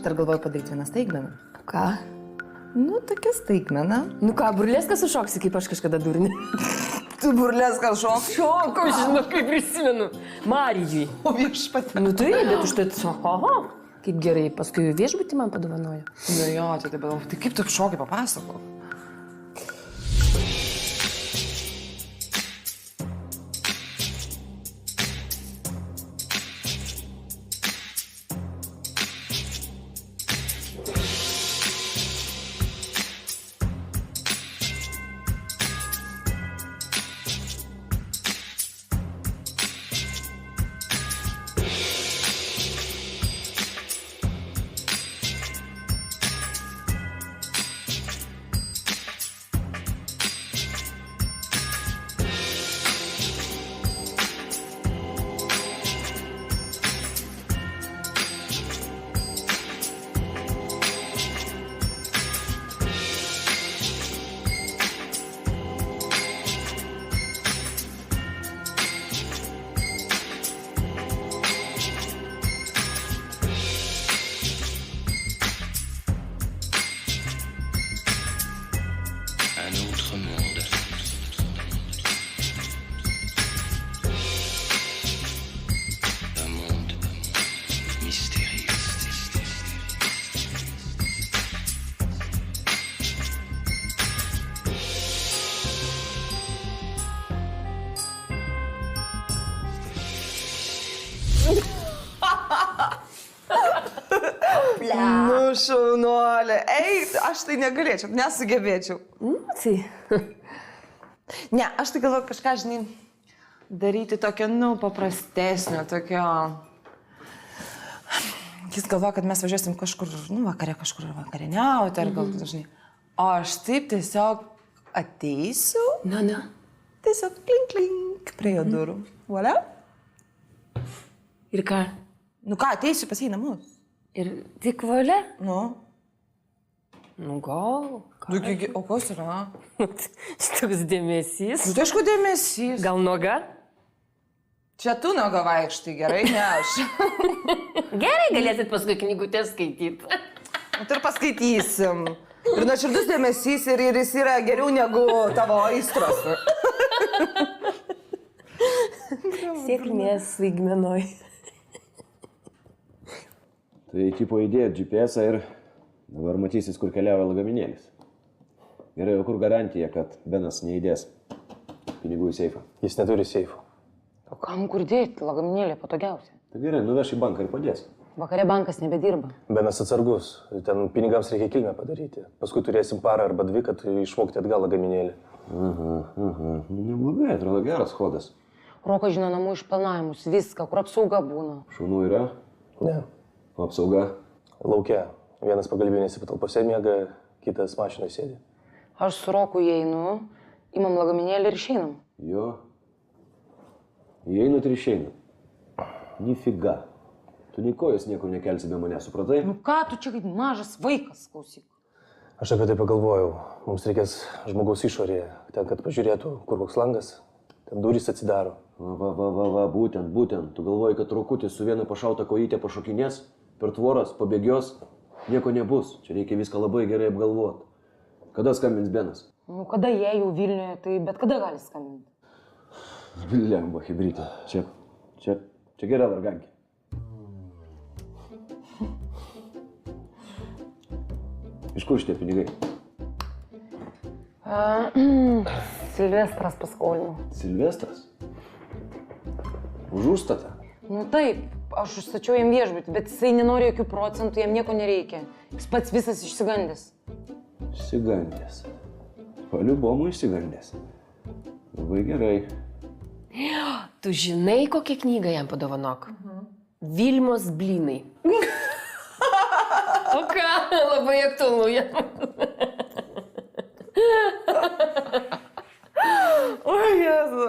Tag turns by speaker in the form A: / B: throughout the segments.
A: dar galvoju padaryti vieną staigmeną.
B: Ką?
A: Nu, tokia staigmena.
B: Nu ką, burleską sušoksi, kaip aš kažkada durni.
A: Tu burleską šok.
B: Šokau, žinau, kaip prisimenu. Marijui.
A: O viešpatė.
B: Nu tai, bet už tai, oho, kaip gerai, paskui viešbutį man padovanojo.
A: Nu jo, tai dabar, tai kaip tu šokai papasako? Nu, šaunuolė. Ei, aš tai negalėčiau, nesugebėčiau.
B: Tai.
A: Ne, aš tai galvoju kažką, žinai, daryti tokio, nu, paprastesnio, tokio... Jis galvoja, kad mes važiuosim kažkur, nu, kažkur vakarieniauti, ar gal, žinai. O aš taip tiesiog ateisiu.
B: Na.
A: Tiesiog klink prie jo durų. Voilà.
B: Ir ką?
A: Nu ką, ateisiu pas jį į namus.
B: Ir tik valia?
A: Nu.
B: Nu, gal.
A: O kas yra?
B: Toks dėmesys.
A: Nu, tai aišku dėmesys.
B: Gal noga?
A: Čia tu noga vaikštai, gerai, ne aš.
B: Gerai, galėsit paskui knygutės skaityti.
A: Nu, tai ir paskaitysim. Ir nuoširdus dėmesys ir jis yra geriau negu tavo aistros.
B: Sėkmės staigmenoj.
C: Tai tipo įdėjot GPS ir dabar matysis, kur keliauja lagaminėlis. Gerai, o kur garantija, kad Benas neįdės pinigų į seifą?
D: Jis neturi seifų.
E: O kam kur dėti? Lagaminėlė patogiausia.
C: Tai gerai, nuveš į banką ir padės.
E: Vakare bankas nebedirba.
D: Benas atsargus. Ten pinigams reikia kilmę padaryti. Paskui turėsim parą arba dvi, kad išmokti atgal lagaminėlį.
C: Neblogai, atrodo geras chodas.
E: Roko žino namų išplanavimus, viską, kur apsauga būna.
C: Šunų yra?
D: Ne.
C: O apsauga?
D: Lauke. Vienas pagalbinėse patalpose miega, kitas mašinoje sėdi.
E: Aš su Roku įeinu, imam lagaminėlį ir išeinam.
C: Jo. Įeinat ir išeinat. Nifiga. Tu nei kojos niekur nekelsi be mane, supratai?
E: Nu ką, tu čia kaip mažas vaikas, klausyk.
D: Aš apie tai pagalvojau. Mums reikės žmogaus išorėje, ten, kad pažiūrėtų, kur koks langas, ten durys atsidaro.
C: Va, būtent. Tu galvoji, kad Rokutis su viena pašauta kojytė pašokinės, per tvoras, pabėgios, nieko nebus. Čia reikia viską labai gerai apgalvoti. Kada skambins Benas?
E: Nu, kada jie jau Vilniuje, tai bet kada gali skambinti.
C: Lemba, hibrytė. Čia gera vargankė. Iš kur šitie pinigai?
E: Silvestras paskolino.
C: Silvestras? Už užstatą?
E: Nu taip, aš užstačiau jam viešbutį, bet jisai nenori jokių procentų, jam nieko nereikia. Jis pats visas išsigandęs.
C: Išsigandęs. Paliubomų išsigandęs. Labai gerai.
B: Tu žinai, kokią knygą jam padovanok? Vilmos blynai. O ką? Labai aktualu jam.
A: O, Jėzu.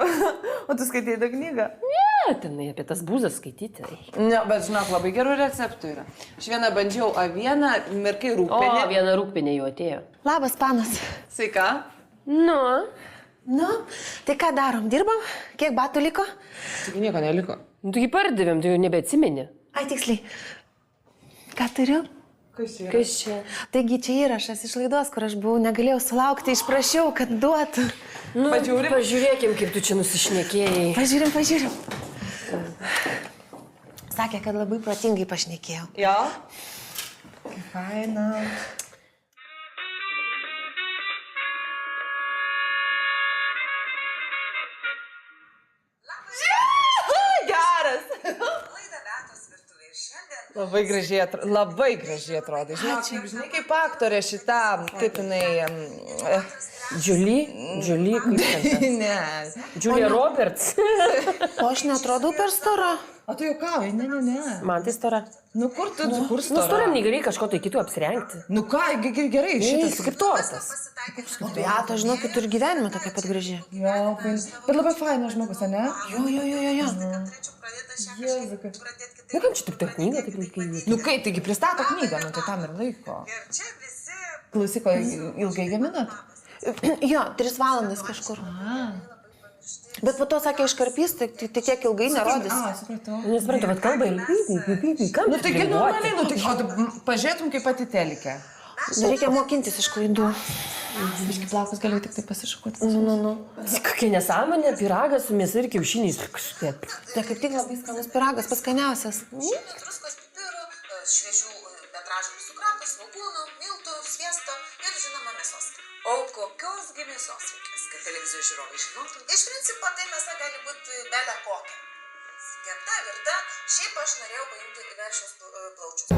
A: O tu skaitai tą knygą?
B: Ne, tenai apie tas būzas skaityti.
A: Ne, bet žinok, labai gerų receptų yra. Aš vieną bandžiau avieną, mirkai rūgpienį.
B: O, viena rūgpienė jau atėjo.
F: Labas, panas.
A: Sveika.
B: Nu,
F: Nu, tai ką darom? Dirbam? Kiek batų liko?
A: Tik nieko neliko.
B: tu jį pardavėm, tu jau nebeatsimeni.
F: Ai, tiksliai. Ką turiu?
B: Kas čia?
F: Taigi čia įrašas iš laidos, kur aš buvau, negalėjau sulaukti, išprašiau, kad duotų.
B: Nu, pažiūrėkim, kaip tu čia nusišnekėjai.
F: Pažiūrim. Sakė, kad labai protingai pašnekėjau.
A: Jo? Kaip faina. Geras. Labai gražiai atrodo. Žinai, kaip aktorė šitą, kaip jinai...
B: Julie, kaip ten?
A: Ne.
B: Julia Roberts.
F: O aš netrodau per stora.
A: O tu juokauji? Ne.
B: Man tai stora.
A: Nu kur tu, kur
B: Nu,
A: stora?
B: storam negali kažko tai kitų apsirengti.
A: Nu ką, gerai, šitas kaip tortas.
F: O Beata, žinokit, turi gyvenimą tokia pat graži.
A: Jo, bet labai fainas žmogus, ne?
F: Jo.
A: Jezukai.
B: Nu, kam čia tik ta knyga, taip laikai jį?
A: Nu kaip, taigi pristato knygą, nu tai tam ir laiko. Klausyko, ilgai gaminat?
F: Jo, 3 valandas kažkur. Bet po to sakė, iškarpys, tai tiek ilgai nerodys.
A: Supratau.
B: Nesuprantu, bet kalba ir... Kam
A: Nu taigi normaliai, nu tai pažiūrėtum kaip pati telikė.
F: Reikia mokintis iš klaidų.
A: Biški plaukus galiu tik tai pasišakuoti.
F: Nu.
B: Kokia nesąmonė, pyragas su mėsa ir kiaušiniais.
F: Tai kaip tik labai skanus pyragas, paskaniausias.
G: Druskos pipirų, šviežių petražolių sukratos, svogūnų, miltų, sviesto ir žinoma mėsos. O kokios gi mėsos reikės, kad televizijos žiūrovai žinotų? Iš principo tai mėsa gali būti bele kokia. Kepta, virta, šiaip aš norėjau paimti veršiaus plaučius.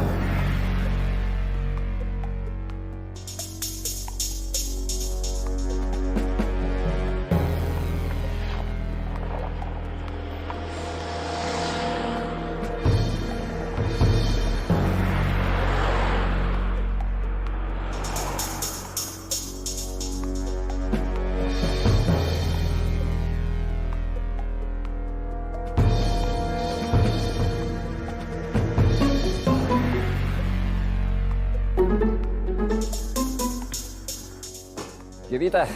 H: Jovita.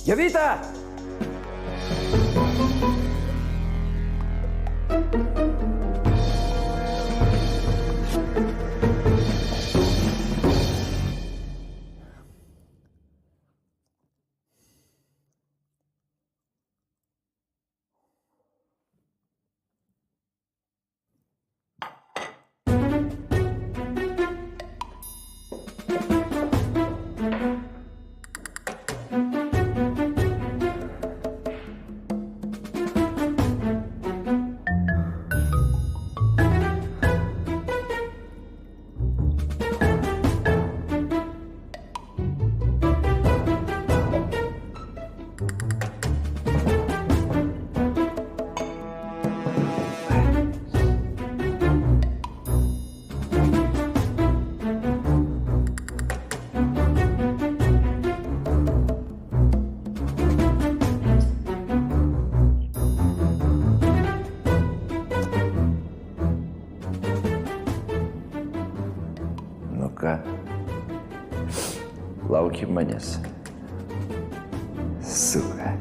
H: Jovita! Lauki manęs. Suka.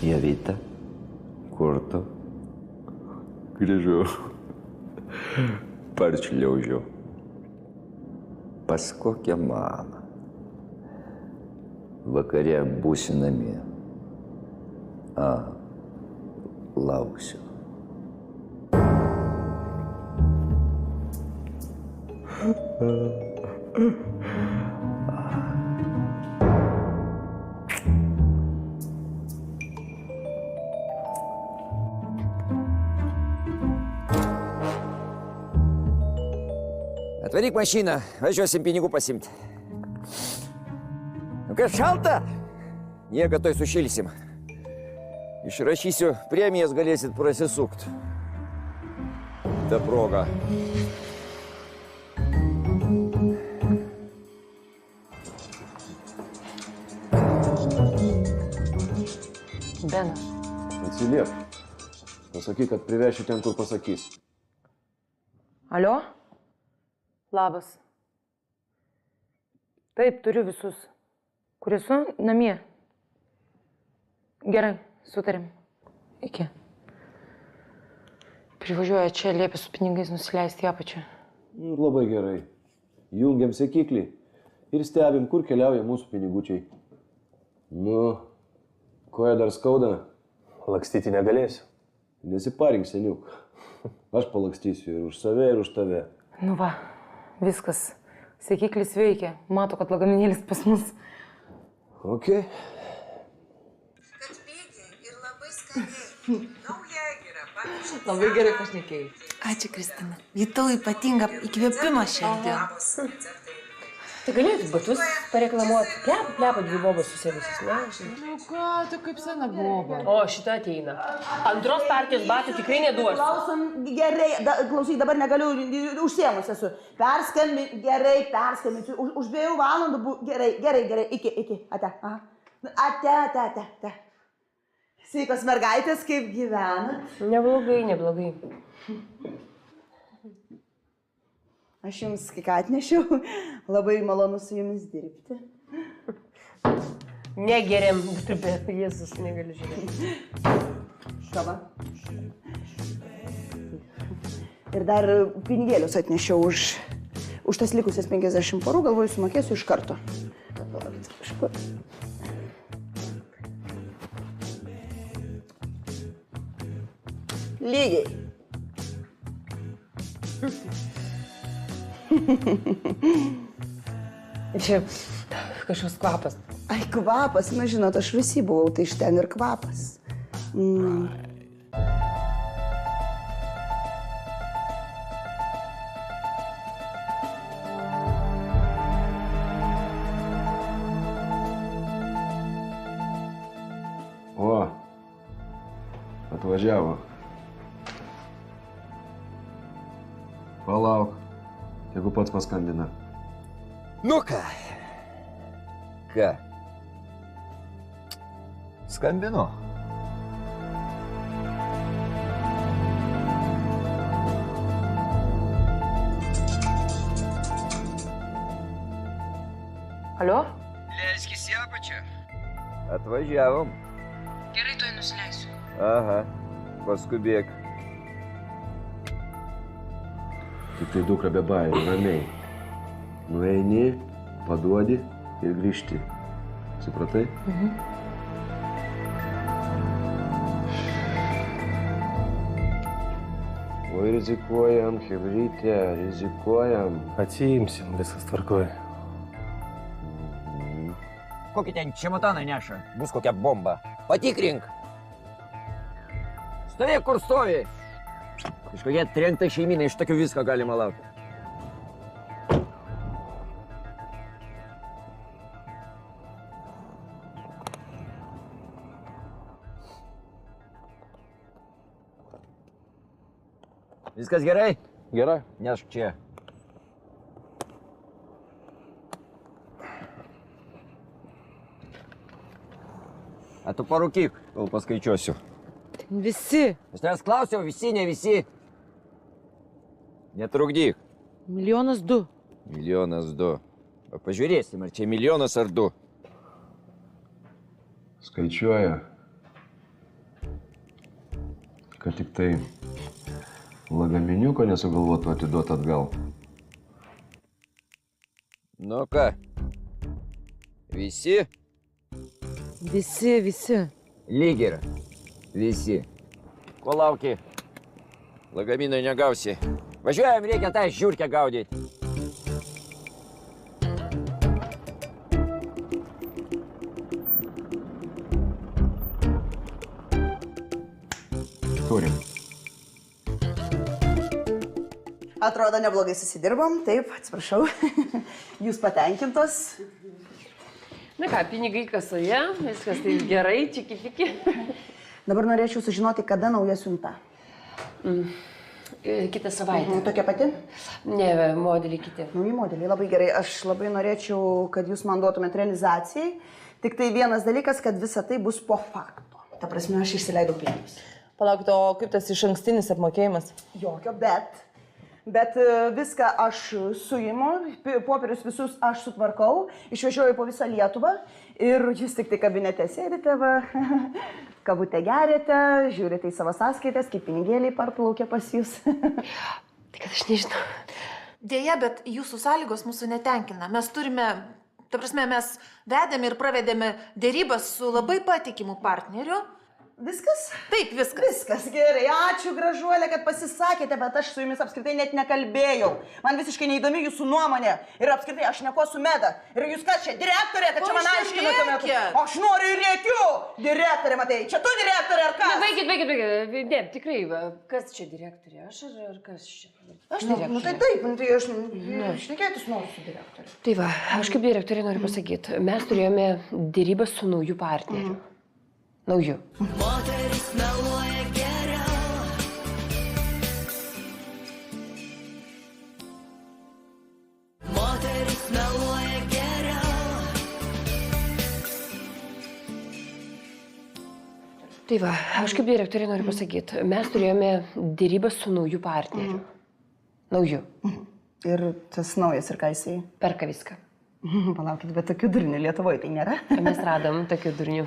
H: Jovita, kur tu? Grįžau. Paršliaužiau. Pas kokią mamą. Vakare būsi namie. Lauksiu. Atvaryk mašiną, važiuosim pinigų pasimti. Nu, kad šalta, nieko toj sušilsim. Išrašysiu premijas, galėsit prasisukt. Ta proga.
C: Atsiliep. Pasakyk, kad privešiu ten, kur pasakys.
E: Alio? Labas. Taip, turiu visus. Kur esu? Namie. Gerai, sutarėm. Iki. Privažiuoja čia, liepia su pinigais nusileisti į apačią.
C: Labai gerai. Jungiam sekiklį ir stebim, kur keliauja mūsų pinigučiai. Nu, koja dar skauda?
D: Lakstyti negalėsiu.
C: Nesiparink, seniuk. Aš palakstysiu ir už save, ir už tave.
E: Nu va, viskas. Sekiklis veikia. Mato, kad lagaminėlis pas mus.
C: Ok.
G: Kad pigiai ir labai skaniai. Nauja gira, pavyzdžiui.
A: Labai gerai pašnekėjai.
F: Ačiū, Kristina. Ji tau ypatinga įkvėpimą šiandien.
B: Tai galėtų batus pareklamuoti. Plepa dvi bobos susėdusius, ne?
A: Nu ką, tu kaip sena boba.
B: O, šita ateina. Antros partijos batų tikrai neduosiu.
I: Klausom gerai, klausyk, dabar negaliu, užsiemus esu. Perskambinsiu. Už 2 valandų, gerai, iki, ate. Ate. Sveikos mergaitės, kaip gyvenat?
B: Neblogai.
I: Aš jums kai ką atnešiau, labai malonu su jumis dirbti.
B: Negeriam, bet Jėzus negaliu žiūrėti.
I: Kava. Ir dar pinigėlius atnešiau už tas likusias 50 porų, galvoju, sumokėsiu iš karto. Lygiai.
B: Čia kažkoks kvapas.
I: Ai, kvapas, na žinot, aš visi buvau, tai iš ten ir kvapas.
C: O, atvažiavo. Palauk, jeigu pats paskambina.
H: Nu ką? Ką? Skambinu.
E: Alio?
H: Leiskis į apačią. Atvažiavom.
E: Gerai, tuoj nusileisiu.
H: Aha, paskubėk.
C: Tik tai dukra be bairių, ramiai. Nueini, paduodi ir grįžti. Supratai? Oi, rizikuojam, chebrytė, rizikuojam.
D: Atsiimsim, viskas tvarkoja.
H: Kokį ten čemotaną neša? Bus kokia bomba. Patikrink. Stovėk, kur stovi. Kažkokia trenkta šeimynai, iš tokių visko galima laukti. Viskas gerai?
D: Gerai.
H: Nešk čia. A tu parūkyk, kol paskaičiuosiu.
E: Visi.
H: Aš tavęs klausiau, visi, ne visi. Netrukdyk.
E: 1,2 milijono.
H: 1,2 milijono. Pažiūrėsim, ar čia 1 milijonas ar 2.
C: Skaičiuoja, kad tik tai lagaminiuko nesugalvotų atiduoti atgal.
H: Nu ką? Visi?
E: Visi.
H: Lyg yra. Visi. Ko lauki? Lagaminai negausi. Važiuojam, reikia tą žiurkę gaudyti.
C: Turim.
I: Atrodo, neblogai susidirbom, taip, atsiprašau. Jūs patenkintos?
B: Na ką, pinigai kasoje, viskas taip gerai, čiki-fiki.
I: Dabar norėčiau sužinoti, kada nauja siunta.
B: Kitą savaitę.
I: Tokia pati?
B: Ne, modeliai kiti.
I: Nauji modeliai, labai gerai. Aš labai norėčiau, kad jūs man duotumėt realizacijai. Tik tai vienas dalykas, kad visa tai bus po fakto. Ta prasme, aš išsileidau pinigus.
A: Palaukit, o kaip tas iš ankstinis apmokėjimas?
I: Jokio, bet viską aš suimu, popierius visus aš sutvarkau, išvežioju po visą Lietuvą ir jūs tik tai kabinete sėdite, va, kavutę gerėte, žiūrite į savo sąskaitas, kaip pinigėliai parplaukia pas jūs.
B: Tai kad aš nežinau.
F: Dėja, bet jūsų sąlygos mūsų netenkina. Mes turime, ta prasme, mes vedėme ir pravedėme dėrybas su labai patikimu partneriu.
I: Viskas?
F: Taip, viskas.
I: Viskas gerai, ačiū Gražuolė, kad pasisakėte, bet aš su jumis apskritai net nekalbėjau. Man visiškai neįdomi jūsų nuomonė. Ir apskritai aš neko su Meda. Ir jūs kas čia, direktorė, kad čia man aiškinote? Aš noriu ir rėkiu. Direktorė, matai, čia tu direktorė ar kas?
B: Baigit. Ne, tikrai, kas čia direktorė? Aš ar kas čia?
I: Aš direktorė. Nu tai taip, tai aš šnekėtis noriu su direktorė.
B: Tai va, aš kaip direktorė noriu pasakyti, mes turėjome dėrybas su nauju partneriu. Nauju.
J: Moteris meluoja geriau. Moteris meluoja geriau.
B: Tai va, aš kaip direktorė noriu pasakyti, mes turėjome dėrybas su nauju partneriu. Nauju.
I: Ir tas naujas ir ką jisai?
B: Perka viską.
I: Palaukit, bet tokių durnių Lietuvoje tai nėra.
B: Mes radom tokių durnių.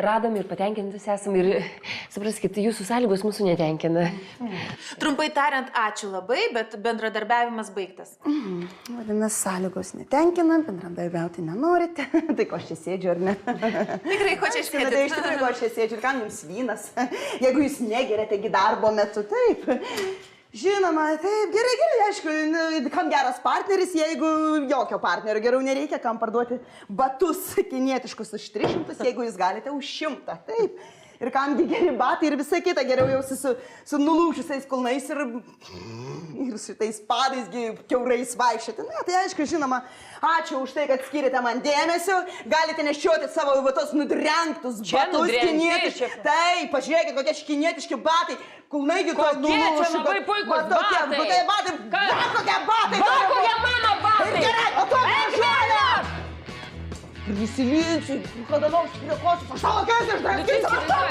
B: Radom ir patenkintus esam ir, supraskit, jūsų sąlygos mūsų netenkina.
F: Trumpai tariant, ačiū labai, bet bendradarbiavimas baigtas.
I: Vadinasi, sąlygos netenkina, bendradarbiauti nenorite. Tai ko aš čia sėdžiu, ar ne?
F: Tikrai, ko čia sėdžiu?
I: Tai iš tikrųjų, ko aš čia sėdžiu ir kam jums vynas? Jeigu jūs negerėte darbo metu, taip. Žinoma, taip, gerai, aišku, kam geras partneris, jeigu jokio partnerio geriau nereikia, kam parduoti batus kinietiškus už 300, jeigu jūs galite už 100, taip. Ir kam geri batai ir visa kita, geriau jausi su nulūžusiais kulnais ir šitais padais kiaurais vaikščioti. Na, tai aišku, žinoma, ačiū už tai, kad skirite man dėmesio, galite nešioti savo tos nudrenktus batus kinietiškus. Taip, pažiūrėkit, kokie kinietiški batai. Kulnaigi to nulūžu.
B: Kokie čia labai puikus batai.
I: Kokie batai. Kokie batai.
B: Kokie mano batai.
I: Ir gerai, o tu Gražuolė. Prisilinsiu, kada nors prie kosų. Pašalo kėsį, aš dar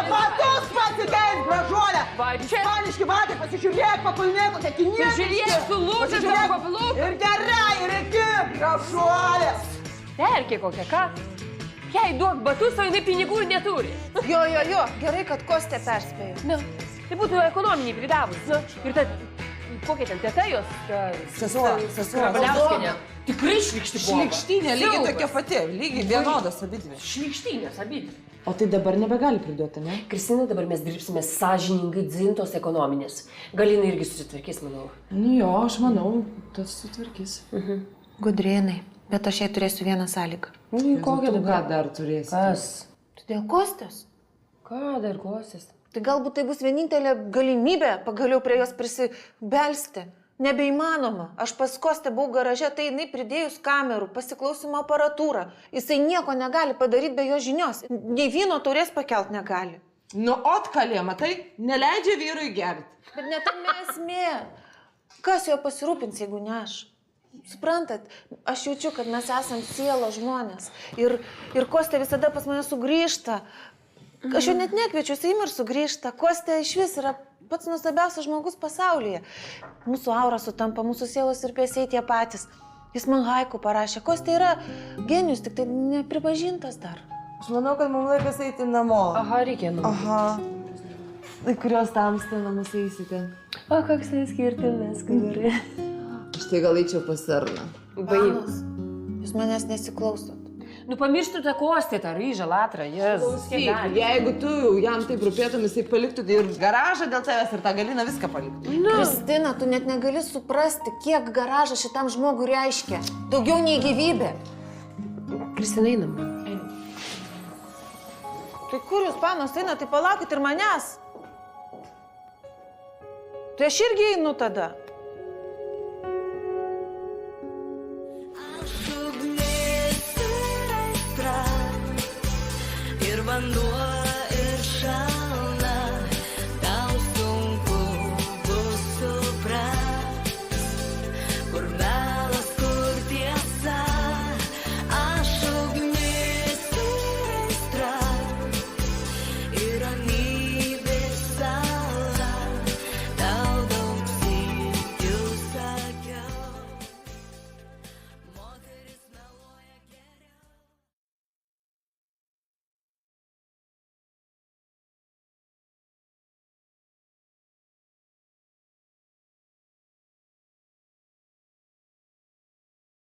I: batus pasikeis, Gražuolė. Ispaniški batai, pasižiūrėk, pakulnėk, kokie kinietiški.
B: Žiūrėk, sulūžęs tavo papiluk.
I: Ir gerai, ir iki, Gražuolė.
B: Perkė kokią, ką? Jei duok batus, o jinai pinigų ir neturi.
F: Jo, gerai, kad Kostė perspėjo.
B: Na, tai būtų ekonominiai pridavus. Ir ta, kokia ten teta jos?
A: Sesuo.
B: Baliauskienė. Tikrai šlykšti buvo.
A: Šlykštynė, lygiai tokia pati, lygiai vienodas abidvi.
B: Šlykštynės abidvi.
A: O tai dabar nebegali priduoti, ne?
B: Kristina, dabar mes dirbsime sąžiningai dzintos ekonominės. Galina irgi susitvarkys, manau.
A: Nu jo, aš manau, tas sutvarkys.
F: Gudrėnai, bet aš jai turėsiu vieną sąlygą.
A: Nu, kokią tu ką dar turėsi?
B: Kas?
F: Tu dėl Kostės?
B: Ką dar Kostės?
F: Tai galbūt tai bus vienintelė galimybė pagaliau prie jos prisibelsti. Nebeįmanoma. Aš pas Kostę buvau garaže, tai jinai pridėjus kamerų, pasiklausimo aparatūrą. Jisai nieko negali padaryti be jo žinios. Nei vyno taurės pakelt negali.
A: Nu, otkalė, matai, neleidžia vyrui gerti.
F: Bet ne tame esmė. Kas jo pasirūpins, jeigu ne aš? Suprantat, aš jaučiu, kad mes esam sielos žmonės. Ir Kostė visada pas mane sugrįžta. Aš jo net nekviečiu, jis ir sugrįžta. Kostė iš vis yra pats nuostabiausias žmogus pasaulyje. Mūsų aura sutampa, mūsų sielos ir pėsiai tie patys. Jis man haiku parašė. Kostė yra genijus, tik tai nepripažintas dar.
A: Aš manau, kad mums laikas eiti namo.
B: Aha, reikia namo.
A: Aha. Tai kurios tamsta namus eisite?
B: O, koks neskirtinas, kuri.
A: Aš tai gal eičiau pas Arną.
F: Vanas, jūs manęs nesiklausot.
B: Nu, pamirštų tą Kostę, tą ryžą, latrą, Jėzus.
A: Jeigu tu jam taip rūpėtum, jisai paliktų ir garažą dėl tavęs ir tą Galiną viską paliktų.
F: Kristina, tu net negali suprasti, kiek garažas šitam žmogui reiškia. Daugiau nei gyvybė.
B: Kristina, einam.
F: Tai kur jūs, panos, einat, tai palaukit ir manęs. Tai aš irgi einu tada.